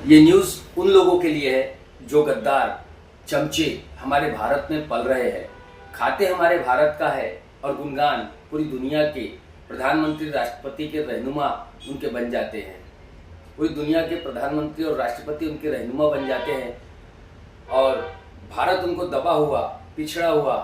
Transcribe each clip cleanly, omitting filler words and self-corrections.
ये न्यूज़ उन लोगों के लिए है जो गद्दार चमचे हमारे भारत में पल रहे हैं, खाते हमारे भारत का है और गुणगान पूरी दुनिया के प्रधानमंत्री राष्ट्रपति के रहनुमा उनके बन जाते हैं। पूरी दुनिया के प्रधानमंत्री और राष्ट्रपति उनके रहनुमा बन जाते हैं और भारत उनको दबा हुआ, पिछड़ा हुआ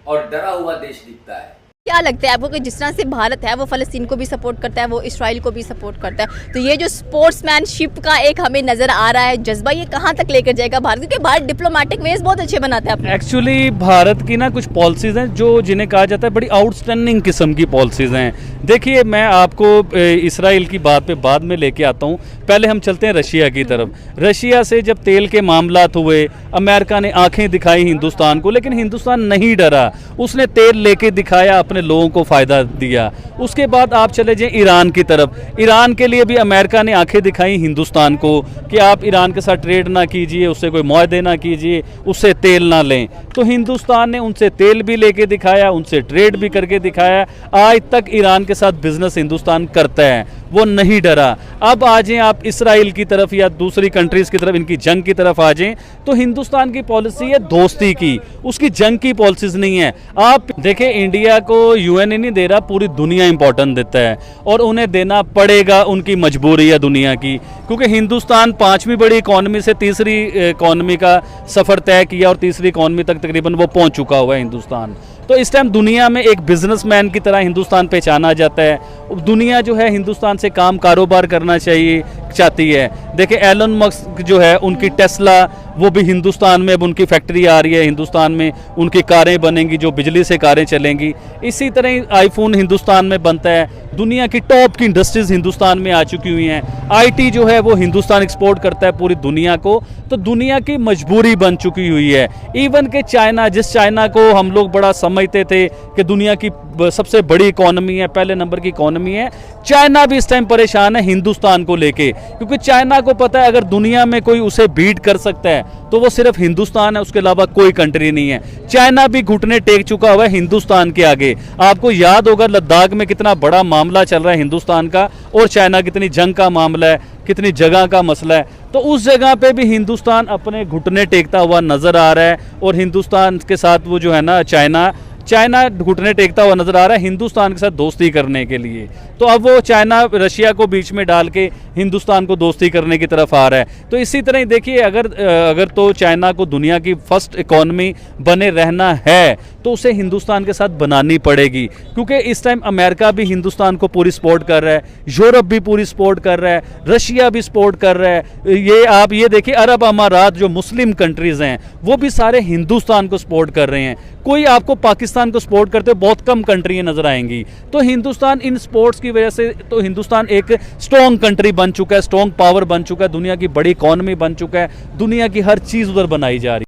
और डरा हुआ देश दिखता है। क्या लगता है आपको कि जिस तरह से भारत है वो फ़लस्तीन को भी सपोर्ट करता है, वो इसराइल को भी सपोर्ट करता है, तो ये जो स्पोर्ट्समैनशिप का एक हमें नज़र आ रहा है जज्बा, ये कहाँ तक लेकर जाएगा भारत? क्योंकि भारत डिप्लोमेटिक वेज बहुत अच्छे बनाते हैं अपने। एक्चुअली भारत की ना कुछ पॉलिसीज़ हैं जो जिन्हें कहा जाता है बड़ी आउटस्टैंडिंग किस्म की पॉलिसीज़ हैं। देखिए, मैं आपको इसराइल की बात पे बाद में लेके आता हूँ, पहले हम चलते हैं रशिया की तरफ। रशिया से जब तेल के मामलात हुए, अमेरिका ने आंखें दिखाई हिंदुस्तान को, लेकिन हिंदुस्तान नहीं डरा, उसने तेल लेके दिखाया, अपने लोगों को फ़ायदा दिया। उसके बाद आप चले जाएं ईरान की तरफ। ईरान के लिए भी अमेरिका ने आंखें दिखाई हिंदुस्तान को कि आप ईरान के साथ ट्रेड ना कीजिए, उससे कोई मुआहदे ना कीजिए, उससे तेल ना लें। तो हिंदुस्तान ने उनसे तेल भी लेके दिखाया, उनसे ट्रेड भी करके दिखाया। आज तक ईरान के साथ बिजनेस हिंदुस्तान करता है, वो नहीं डरा। अब आ जाएं आप इसराइल की तरफ या दूसरी कंट्रीज़ की तरफ, इनकी जंग की तरफ आ जाएं, तो हिंदुस्तान की पॉलिसी है दोस्ती की, उसकी जंग की पॉलिसीज़ नहीं है। आप देखें, इंडिया को यूएन नहीं दे रहा, पूरी दुनिया इंपॉर्टेंट देता है और उन्हें देना पड़ेगा, उनकी मजबूरी है दुनिया की। क्योंकि हिंदुस्तान 5वीं बड़ी इकॉनमी से तीसरी इकॉनमी का सफ़र तय किया और तीसरी इकॉनमी तक तकरीबन वो पहुंच चुका हुआ है हिंदुस्तान। तो इस टाइम दुनिया में एक बिजनेसमैन की तरह हिंदुस्तान पहचाना जाता है। दुनिया जो है हिंदुस्तान से काम कारोबार करना चाहती है। देखिए, एलन मस्क जो है, उनकी टेस्ला, वो भी हिंदुस्तान में अब उनकी फैक्ट्री आ रही है, हिंदुस्तान में उनकी कारें बनेंगी जो बिजली से कारें चलेंगी। इसी तरह आईफोन हिंदुस्तान में बनता है। दुनिया की टॉप की इंडस्ट्रीज़ हिंदुस्तान में आ चुकी हुई हैं। आईटी जो है वो हिंदुस्तान एक्सपोर्ट करता है पूरी दुनिया को। तो दुनिया की मजबूरी बन चुकी हुई है। इवन के चाइना, जिस चाइना को हम लोग बड़ा समझते थे कि दुनिया की सबसे बड़ी इकॉनमी है, पहले नंबर की इकॉनमी है, चाइना भी इस टाइम परेशान है हिंदुस्तान को लेके। क्योंकि चाइना को पता है अगर दुनिया में कोई उसे बीट कर सकता है तो वो सिर्फ हिंदुस्तान है, उसके अलावा कोई कंट्री नहीं है। चाइना भी घुटने टेक चुका हुआ है हिंदुस्तान के आगे। आपको याद होगा लद्दाख में कितना बड़ा मामला चल रहा है हिंदुस्तान का, और चाइना कितनी जंग का मामला है, कितनी जगह का मसला है। तो उस जगह पे भी हिंदुस्तान अपने घुटने टेकता हुआ नजर आ रहा है और हिंदुस्तान के साथ वो जो है ना चाइना घुटने टेकता हुआ नजर आ रहा है हिंदुस्तान के साथ दोस्ती करने के लिए। तो अब वो चाइना रशिया को बीच में डाल के हिंदुस्तान को दोस्ती करने की तरफ आ रहा है। तो इसी तरह देखिए, अगर तो चाइना को दुनिया की फर्स्ट इकॉनमी बने रहना है तो उसे हिंदुस्तान के साथ बनानी पड़ेगी। क्योंकि इस टाइम अमेरिका भी हिंदुस्तान को पूरी सपोर्ट कर रहा है, यूरोप भी पूरी सपोर्ट कर रहा है, रशिया भी सपोर्ट कर रहा है। आप ये देखिए, अरब अमारात जो मुस्लिम कंट्रीज़ हैं वो भी सारे हिंदुस्तान को सपोर्ट कर रहे हैं। कोई आपको पाकिस्तान को सपोर्ट करते हुए बहुत कम कंट्रियाँ नजर आएंगी। तो हिंदुस्तान इन स्पोर्ट्स की वजह से तो हिंदुस्तान एक स्ट्रॉन्ग कंट्री बन चुका है, स्ट्रॉन्ग पावर बन चुका है, दुनिया की बड़ी इकॉनमी बन चुका है, दुनिया की हर चीज़ उधर बनाई जा रही है।